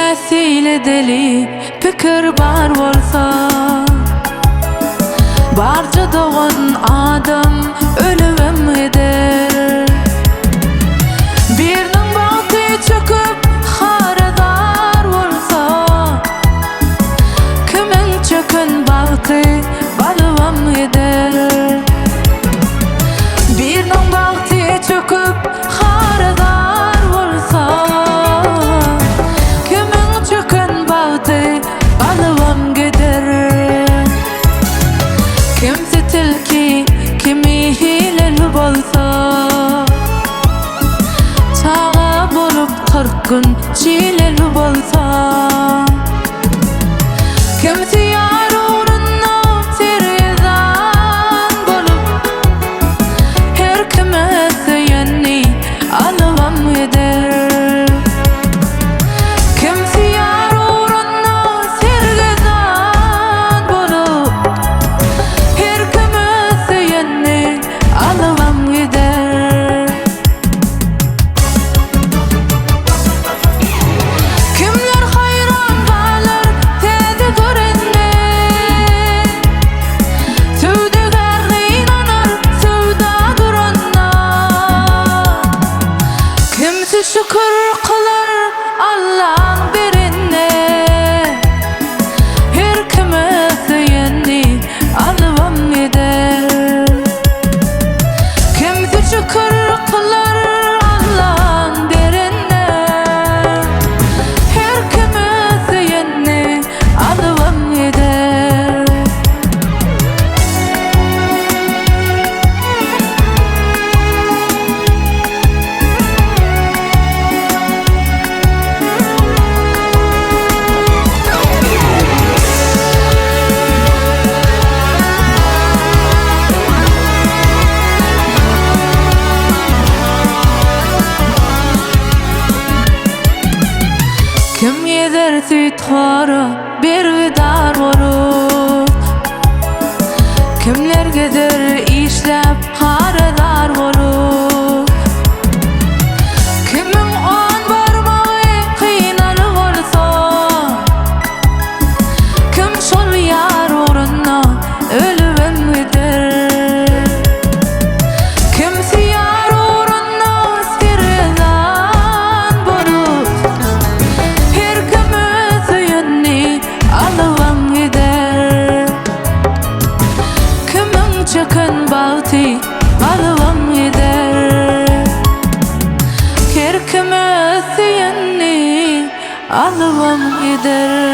Kimesiyle deli fikir bar bolsa, barca doğan adam ölüvem eder. Birinin bahtı çöküp haradar bolsa, kimin çökün bahtı balıvam eder. Birinin bahtı çöküp haradar bolsa, kimin çökün bahtı balıvam gider. Kimse tilki, kimi hileli bolsa, çağa bolup 40 gün çileli bolsa, kimse yar uğruna terezan bolup, her kime söyenni alıvam eder. Kimse yar uğruna terezan bolup, her kime söyenni alıvam eder. Kimler hayran kalır tezi görenne, sövdegarne inanır sövda duranna. Kimse şükür kılar Allah'ın birine, her kime söyenni alıvam eder. Kimse şükür kılar Allah'ın birine, her kime söyenni alıvam eder. Kim yeder sütxara bir vidar bolup, kimler gezer işlep haradar bolup, kimin on barmağı kıynalı bolsa, kim şol yar uğruna ölüvem eder. Kimse yar uğruna serezan bolup, her kime söyenni alıvam eder. Kimin çökün bahtı balıvam eder. Her kime söyenni alıvam eder.